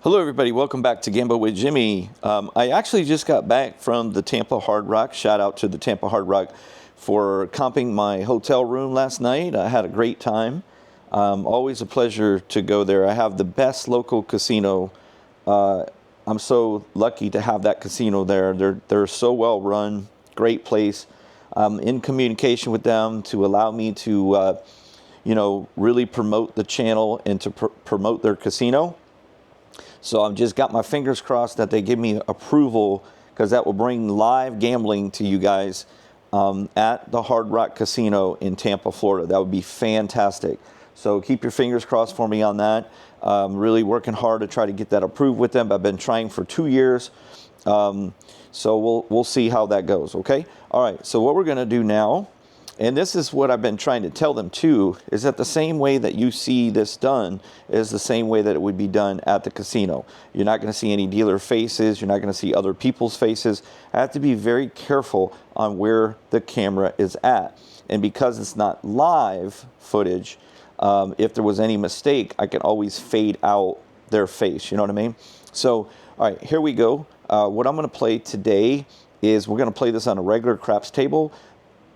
Hello everybody, welcome back to Gamble with Jimmy. I actually just got back from the Tampa Hard Rock. Shout out to the Tampa Hard Rock for comping my hotel room last night. I had a great time. Always a pleasure to go there. I have the best local casino. I'm so lucky to have that casino there. They're so well run, great place. I'm in communication with them to allow me to really promote the channel and to promote their casino. So I've just got my fingers crossed that they give me approval, because that will bring live gambling to you guys at the Hard Rock Casino in Tampa, Florida. That would be fantastic. So keep your fingers crossed for me on that. Really working hard to try to get that approved with them. I've been trying for 2 years. So we'll see how that goes, okay? All right, so what we're going to do now, and this is what I've been trying to tell them too, is that the same way that you see this done is the same way that it would be done at the casino. You're not going to see any dealer faces. You're not going to see other people's faces. I have to be very careful on where the camera is at. And because it's not live footage, if there was any mistake, I can always fade out their face. You know what I mean? So, all right, here we go. What I'm going to play today is we're going to play this on a regular craps table.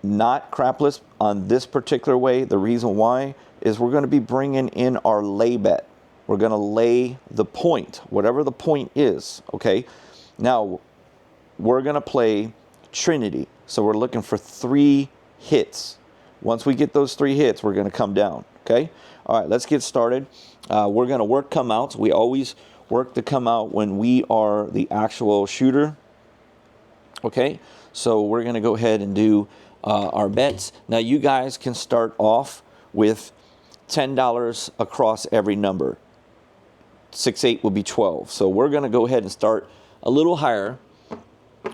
Not crapless on this particular way. The reason why is we're going to be bringing in our lay bet. We're going to lay the point, whatever the point is, okay? Now, we're going to play Trinity. So we're looking for 3 hits. Once we get those 3 hits, we're going to come down, okay? All right, let's get started. We're going to work come outs. We always work to come out when we are the actual shooter, okay? So we're going to go ahead and do our bets. Now you guys can start off with $10 across every number. 6, 8 will be 12. So we're going to go ahead and start a little higher.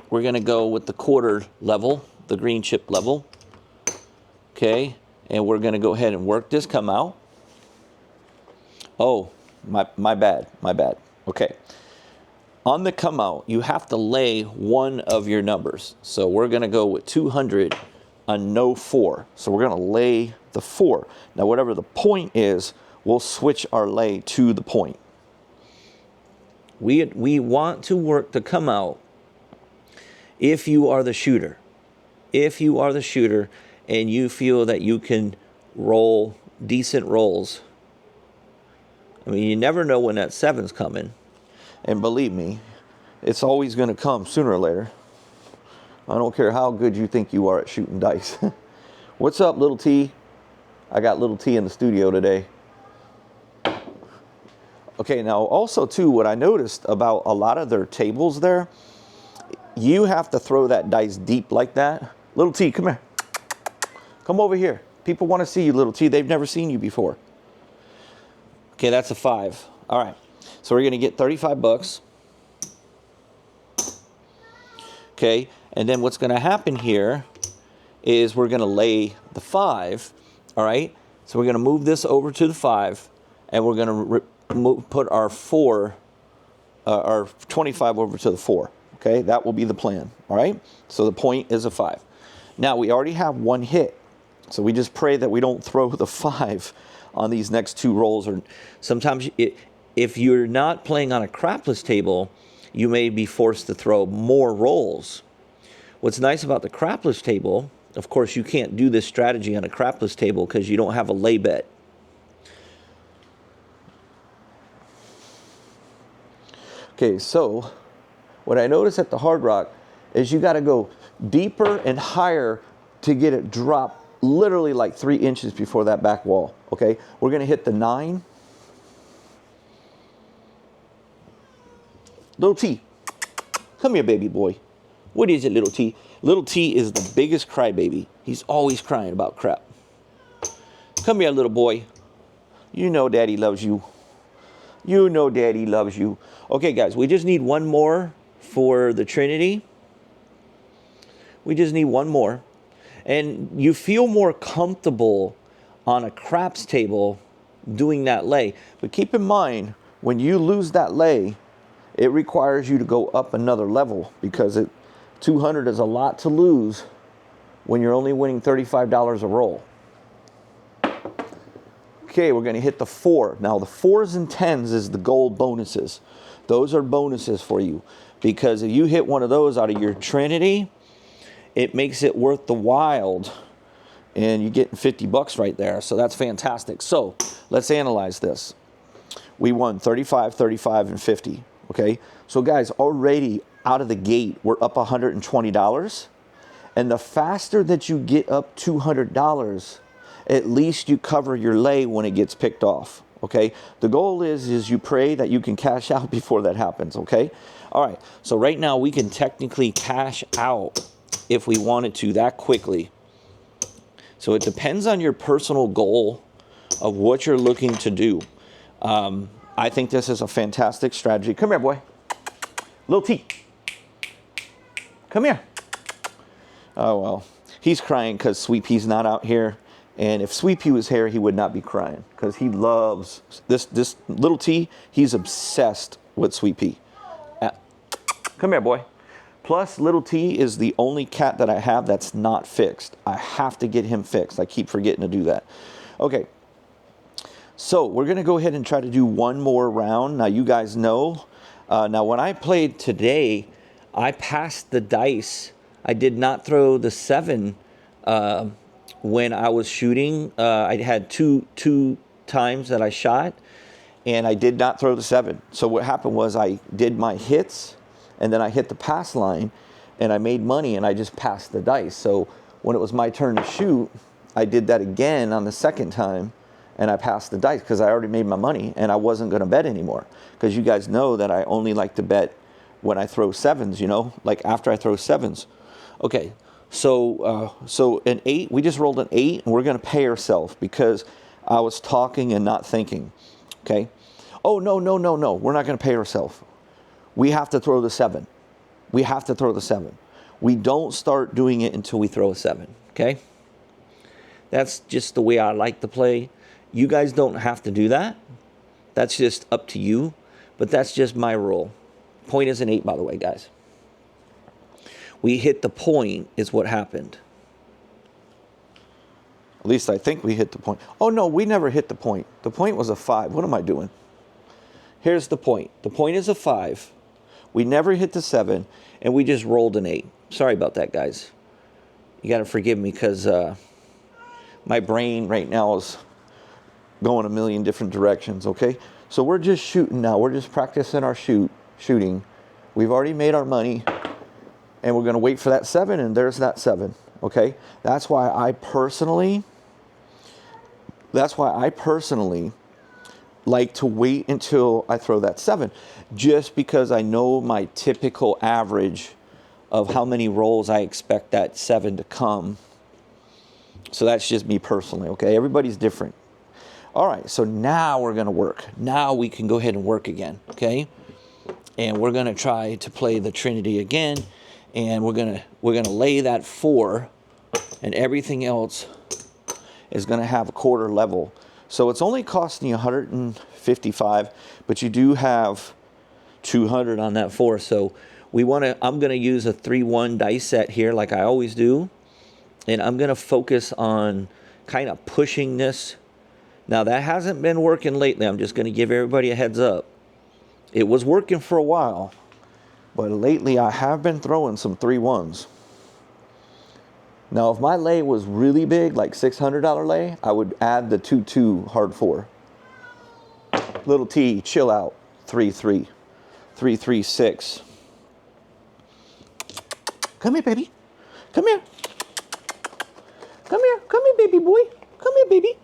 We're going to go with the quarter level, the green chip level. Okay, and we're going to go ahead and work this come out. Oh, my bad. Okay. On the come out, you have to lay one of your numbers. So we're going to go with 200 on no 4. So we're going to lay the 4. Now, whatever the point is, we'll switch our lay to the point. We want to work to come out if you are the shooter. If you are the shooter and you feel that you can roll decent rolls. I mean, you never know when that 7's coming. And believe me, it's always going to come sooner or later. I don't care how good you think you are at shooting dice. What's up, Little T? I got Little T in the studio today. Okay, now also too, what I noticed about a lot of their tables there, you have to throw that dice deep like that. Little T, come here. Come over here. People want to see you, Little T. They've never seen you before. Okay, that's a 5. All right. So we're going to get 35 bucks. Okay, and then what's going to happen here is we're going to lay the 5. All right, so we're going to move this over to the 5, and we're going to put our 4, our 25 over to the 4. Okay, that will be the plan. All right, so the point is a 5. Now we already have 1 hit, so we just pray that we don't throw the 5 on these next 2 rolls. Or sometimes if you're not playing on a crapless table, you may be forced to throw more rolls. What's nice about the crapless table, of course, you can't do this strategy on a crapless table because you don't have a lay bet. Okay, so what I noticed at the Hard Rock is you got to go deeper and higher to get it dropped literally like 3 inches before that back wall. Okay, we're going to hit the 9. Little T, come here, baby boy. What is it, Little T? Little T is the biggest crybaby. He's always crying about crap. Come here, little boy. You know Daddy loves you. You know Daddy loves you. Okay, guys, we just need 1 more for the Trinity. We just need 1 more. And you feel more comfortable on a craps table doing that lay. But keep in mind, when you lose that lay, it requires you to go up another level, because 200 is a lot to lose when you're only winning $35 a roll. Okay, we're going to hit the 4. Now, the 4s and 10s is the gold bonuses. Those are bonuses for you. Because if you hit one of those out of your Trinity, it makes it worth the while. And you're getting 50 bucks right there. So that's fantastic. So let's analyze this. We won 35, 35, and 50. Okay, so guys, already out of the gate, we're up $120. And the faster that you get up $200, at least you cover your lay when it gets picked off. Okay, the goal is you pray that you can cash out before that happens. Okay, all right, so right now we can technically cash out if we wanted to that quickly. So it depends on your personal goal of what you're looking to do. I think this is a fantastic strategy. Come here, boy. Little T. Come here. Oh, well. He's crying because Sweet Pea's not out here. And if Sweet Pea was here, he would not be crying because he loves this little T. He's obsessed with Sweet Pea. Come here, boy. Plus, little T is the only cat that I have that's not fixed. I have to get him fixed. I keep forgetting to do that. Okay. So we're going to go ahead and try to do one more round. Now, you guys know. Now, when I played today, I passed the dice. I did not throw the 7 when I was shooting. I had two times that I shot, and I did not throw the 7. So what happened was I did my hits, and then I hit the pass line, and I made money, and I just passed the dice. So when it was my turn to shoot, I did that again on the second time, and I passed the dice because I already made my money, and I wasn't going to bet anymore. Because you guys know that I only like to bet when I throw 7s, you know, like after I throw 7s. Okay, so an 8, we just rolled an 8, and we're going to pay ourselves because I was talking and not thinking, okay? Oh, no, we're not going to pay ourselves. We have to throw the 7. We have to throw the 7. We don't start doing it until we throw a 7, okay? That's just the way I like to play. You guys don't have to do that. That's just up to you, but that's just my rule. Point is an 8, by the way, guys. We hit the point is what happened. At least I think we hit the point. Oh, no, we never hit the point. The point was a 5. What am I doing? Here's the point. The point is a 5. We never hit the 7, and we just rolled an 8. Sorry about that, guys. You got to forgive me because my brain right now is going a million different directions, okay? So we're just shooting now. We're just practicing our shooting. We've already made our money, and we're going to wait for that 7, and there's that 7, okay? That's why I personally like to wait until I throw that 7, just because I know my typical average of how many rolls I expect that 7 to come. So that's just me personally, okay? Everybody's different. All right, so now we're going to work. Now we can go ahead and work again, okay? And we're going to try to play the Trinity again, and we're going to lay that 4, and everything else is going to have a quarter level. So it's only costing you 155, but you do have 200 on that 4. So I'm going to use a 3-1 dice set here like I always do, and I'm going to focus on kind of pushing this. Now, that hasn't been working lately. I'm just going to give everybody a heads up. It was working for a while, but lately I have been throwing some 3-1s. Now, if my lay was really big, like $600 lay, I would add the 2-2 hard 4. Little T, chill out. 3-3. 3-3-6. Come here, baby. Come here. Come here. Come here, baby boy. Come here, baby.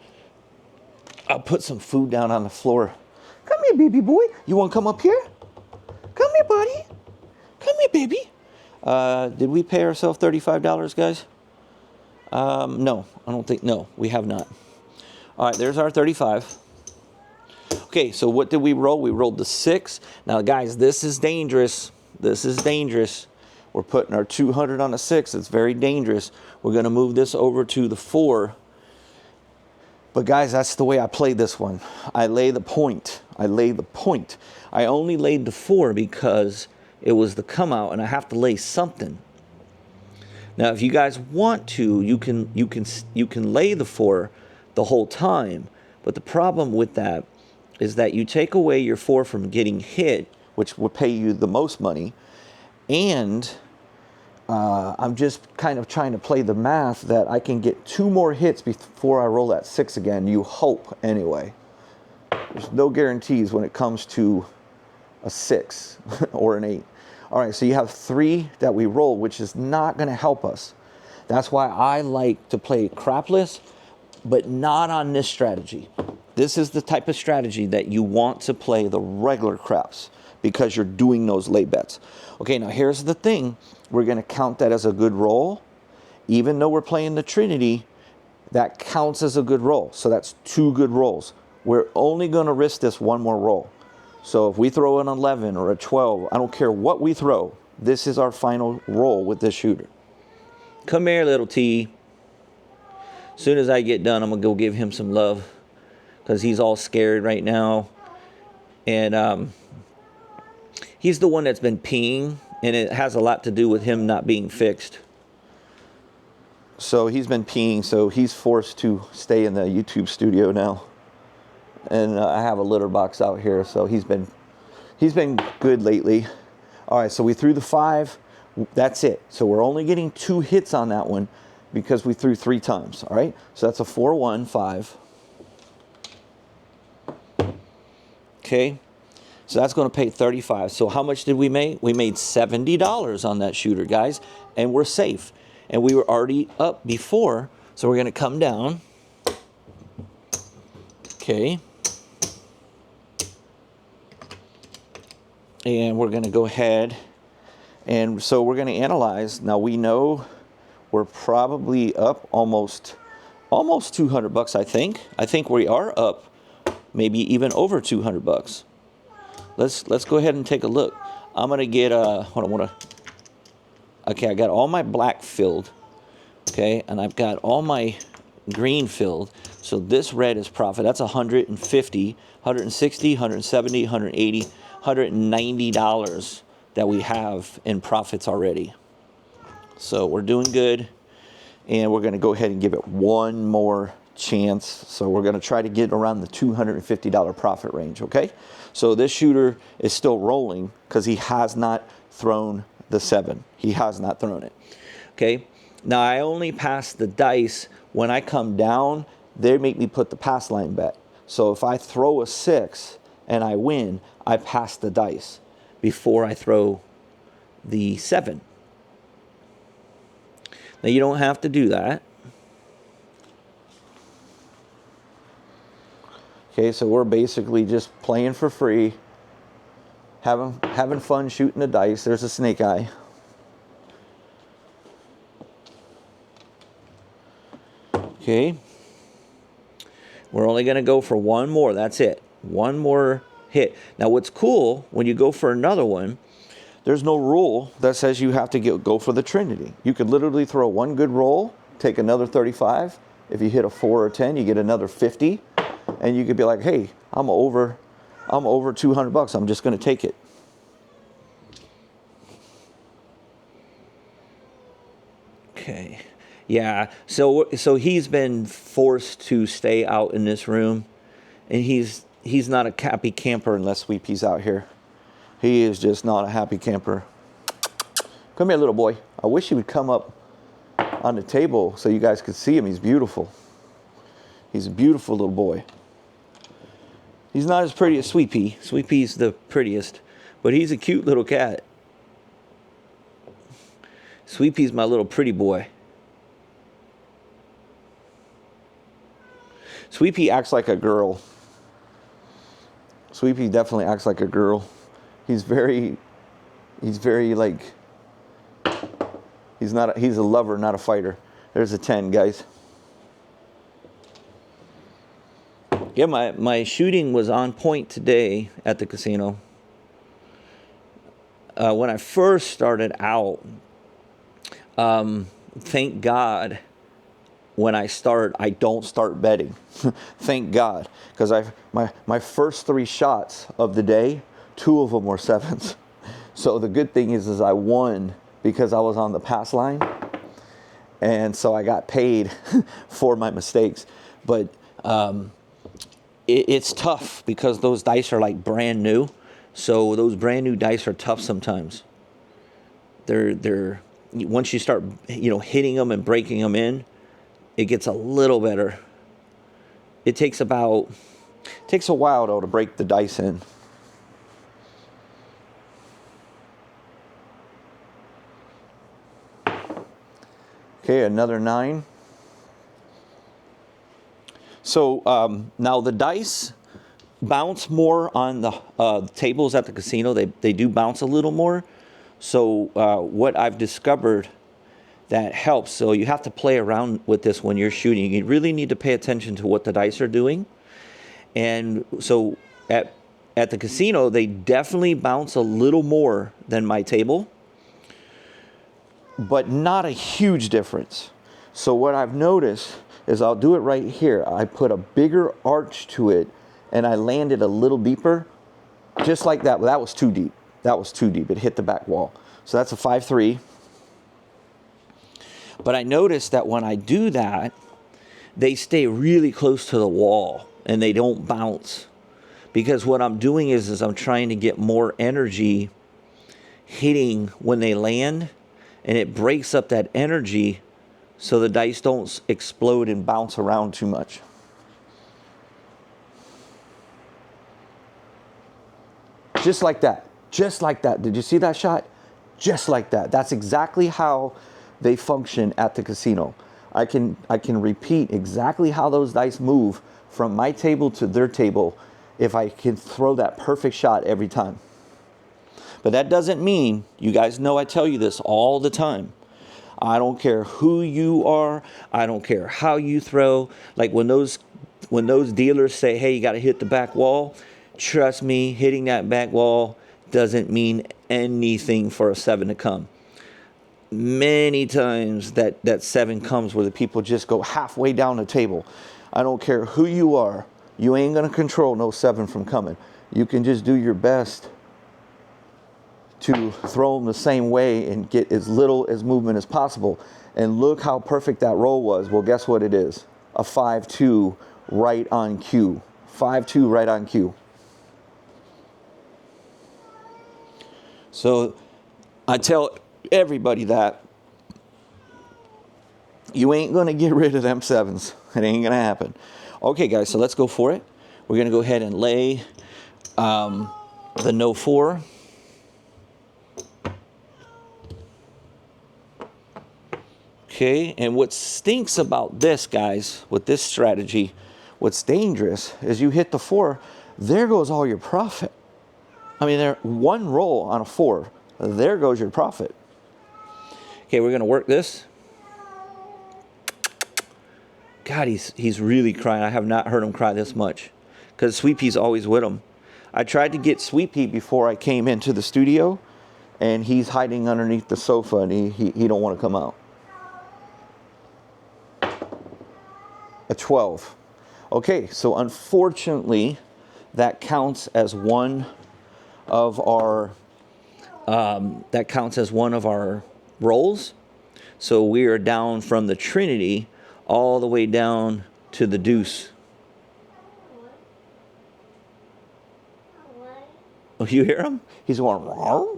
I'll put some food down on the floor. Come here, baby boy. You want to come up here? Come here, buddy. Come here, baby. Did we pay ourselves $35, guys? No, I don't think, no, we have not. All right, there's our 35. Okay, so what did we roll? We rolled the 6. Now, guys, this is dangerous. This is dangerous. We're putting our 200 on the 6. It's very dangerous. We're going to move this over to the 4. But, guys, that's the way I play this one. I lay the point. I lay the point. I only laid the 4 because it was the come out, and I have to lay something. Now, if you guys want to, you can lay the 4 the whole time. But the problem with that is that you take away your 4 from getting hit, which will pay you the most money, and I'm just kind of trying to play the math that I can get 2 more hits before I roll that 6 again. You hope, anyway. There's no guarantees when it comes to a 6 or an 8. All right, so you have 3 that we roll, which is not going to help us. That's why I like to play crapless, but not on this strategy. This is the type of strategy that you want to play the regular craps because you're doing those lay bets. Okay, now here's the thing. We're going to count that as a good roll. Even though we're playing the Trinity, that counts as a good roll. So that's 2 good rolls. We're only going to risk this 1 more roll. So if we throw an 11 or a 12, I don't care what we throw, this is our final roll with this shooter. Come here, little T. As soon as I get done, I'm going to go give him some love because he's all scared right now. And he's the one that's been peeing, and it has a lot to do with him not being fixed. So he's been peeing, so he's forced to stay in the YouTube studio now. And I have a litter box out here, so he's been good lately. All right, so we threw the 5. That's it. So we're only getting 2 hits on that one because we threw 3 times. All right, so that's a 4-1-5. Okay, so that's going to pay 35. So how much did we make? We made $70 on that shooter, guys, and we're safe. And we were already up before, so we're going to come down. Okay. And we're going to go ahead, and so we're going to analyze. Now we know we're probably up almost $200, I think. I think we are up maybe even over $200. Let's go ahead and take a look. I'm going to get okay, I got all my black filled. Okay, and I've got all my green filled. So this red is profit. That's 150, 160, 170, 180, $190 that we have in profits already. So we're doing good, and we're going to go ahead and give it 1 more chance. So we're going to try to get around the $250 profit range, okay? So this shooter is still rolling because he has not thrown the 7. He has not thrown it, okay? Now I only pass the dice when I come down. They make me put the pass line bet. So if I throw a 6 and I win, I pass the dice before I throw the 7. Now you don't have to do that. Okay, so we're basically just playing for free, having fun shooting the dice. There's a snake eye. Okay. We're only going to go for 1 more. That's it. 1 more hit. Now what's cool, when you go for another one, there's no rule that says you have to go for the Trinity. You could literally throw 1 good roll, take another 35. If you hit a 4 or 10, you get another 50. And you could be like, hey, I'm over $200. I'm just going to take it. Okay. Yeah. So he's been forced to stay out in this room, and he's not a happy camper unless Sweepy's out here. He is just not a happy camper. Come here, little boy. I wish he would come up on the table so you guys could see him. He's beautiful. He's a beautiful little boy. He's not as pretty as Sweepy. Sweepy's the prettiest, but he's a cute little cat. Sweepy's my little pretty boy. Sweepy acts like a girl. Sweepy definitely acts like a girl. He's very like, he's a lover, not a fighter. There's a 10, guys. Yeah, my shooting was on point today at the casino. When I first started out, thank God, when I don't start betting. Thank God, because my first 3 shots of the day, 2 of them were 7s. So the good thing is I won because I was on the pass line, and so I got paid for my mistakes. But it's tough because those dice are like brand new. So those brand new dice are tough sometimes. They're once you start, hitting them and breaking them in, it gets a little better. It takes a while though to break the dice in. Okay, another 9. So now the dice bounce more on the tables at the casino. They do bounce a little more. So what I've discovered that helps, so you have to play around with this when you're shooting. You really need to pay attention to what the dice are doing. And so at the casino, they definitely bounce a little more than my table, but not a huge difference. So what I've noticed is I'll do it right here. I put a bigger arch to it and I land it a little deeper, just like that. Well, that was too deep. That was too deep. It hit the back wall. So that's a 5-3. But I noticed that when I do that, they stay really close to the wall and they don't bounce. Because what I'm doing is I'm trying to get more energy hitting when they land, and it breaks up that energy so the dice don't explode and bounce around too much. Just like that. Just like that. Did you see that shot? Just like that. That's exactly how they function at the casino. I can repeat exactly how those dice move from my table to their table if I can throw that perfect shot every time. But that doesn't mean, you guys know I tell you this all the time, I don't care who you are, I don't care how you throw. Like when those dealers say, hey, you got to hit the back wall, trust me, hitting that back wall doesn't mean anything for a 7 to come. Many times that 7 comes where the people just go halfway down the table. I don't care who you are, you ain't going to control no 7 from coming. You can just do your best to throw them the same way and get as little as movement as possible. And look how perfect that roll was. Well, guess what it is? A 5-2 right on cue. 5-2 right on cue. So I tell everybody that you ain't going to get rid of them 7s. It ain't going to happen. Okay, guys, so let's go for it. We're going to go ahead and lay the no 4. Okay, and what stinks about this, guys, with this strategy, what's dangerous is you hit the 4, there goes all your profit. I mean, there one roll on a 4, there goes your profit. Okay, we're going to work this. God, he's really crying. I have not heard him cry this much because Sweet Pea's always with him. I tried to get Sweet Pea before I came into the studio, and he's hiding underneath the sofa, and he don't want to come out. A 12. Okay, so unfortunately, that counts as one of our rolls. So we are down from the Trinity all the way down to the deuce. Oh, you hear him? He's going, rawr,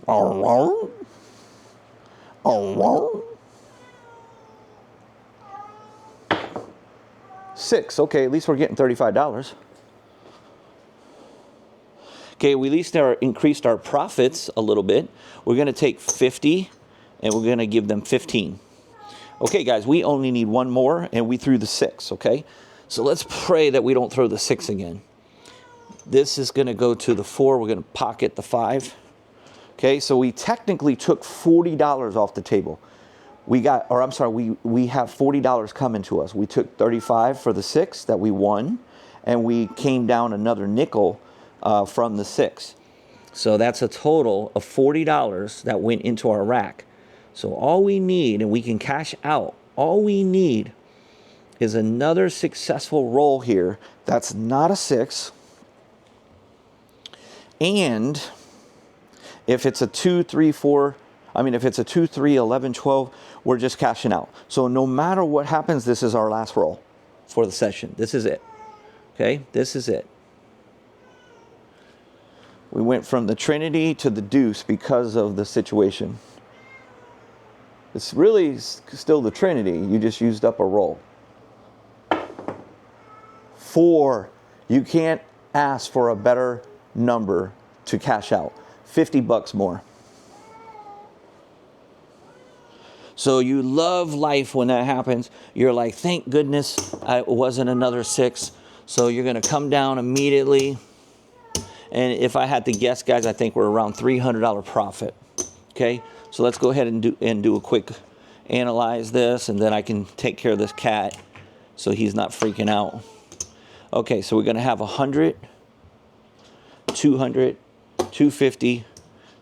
rawr, rawr. 6. Okay, at least we're getting $35. Okay, we at least increased our profits a little bit. We're going to take 50 and we're going to give them 15. Okay, guys, we only need one more and we threw the 6, okay? So let's pray that we don't throw the 6 again. This is going to go to the 4. We're going to pocket the 5. Okay, so we technically took $40 off the table. We have $40 coming to us. We took 35 for the 6 that we won, and we came down another nickel from the 6. So that's a total of $40 that went into our rack. So all we need, and we can cash out, all we need is another successful roll here. That's not a 6. And if it's a 2, 3, 4, if it's a 2, 3, 11, 12, we're just cashing out. So no matter what happens, this is our last roll for the session. This is it. Okay, this is it. We went from the Trinity to the deuce because of the situation. It's really still the Trinity. You just used up a roll. 4. You can't ask for a better number to cash out. $50 more. So you love life when that happens. You're like, thank goodness it wasn't another 6. So you're going to come down immediately. And if I had to guess, guys, I think we're around $300 profit. Okay, so let's go ahead and do a quick analyze this, and then I can take care of this cat so he's not freaking out. Okay, so we're going to have 100, 200, 250,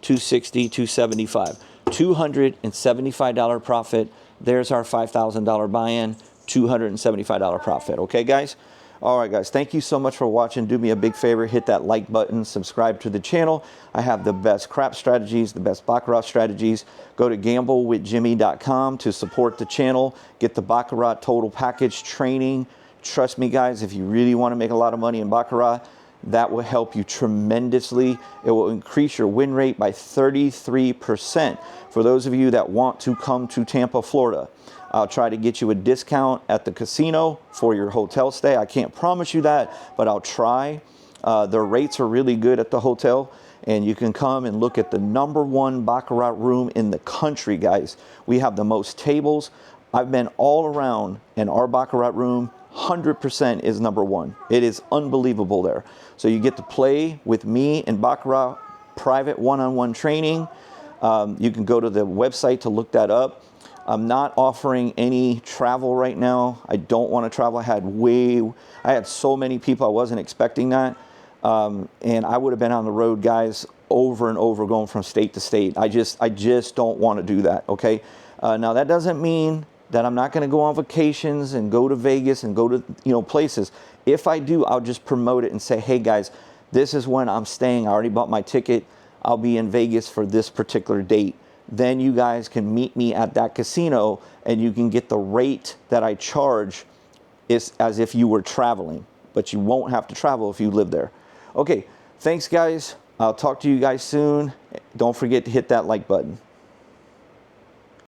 260, 275. $275 profit. There's our $5,000 buy-in, $275 profit. Okay, guys? All right, guys, thank you so much for watching. Do me a big favor, hit that like button, subscribe to the channel. I have the best crap strategies, the best baccarat strategies. Go to gamblewithjimmy.com to support the channel. Get the baccarat total package training. Trust me, guys, if you really want to make a lot of money in baccarat, that will help you tremendously. It will increase your win rate by 33%. For those of you that want to come to Tampa, Florida, I'll try to get you a discount at the casino for your hotel stay. I can't promise you that, but I'll try. The rates are really good at the hotel, and you can come and look at the #1 baccarat room in the country, guys. We have the most tables. I've been all around, and our baccarat room 100% is #1. It is unbelievable there. So you get to play with me in baccarat private one-on-one training. You can go to the website to look that up. I'm not offering any travel right now. I don't want to travel. I had so many people, I wasn't expecting that. And I would have been on the road, guys, over and over, going from state to state. I just don't want to do that, okay? Now, that doesn't mean that I'm not going to go on vacations and go to Vegas and go to, places. If I do, I'll just promote it and say, hey, guys, this is when I'm staying. I already bought my ticket. I'll be in Vegas for this particular date. Then you guys can meet me at that casino, and you can get the rate that I charge as if you were traveling. But you won't have to travel if you live there. Okay, thanks, guys. I'll talk to you guys soon. Don't forget to hit that like button.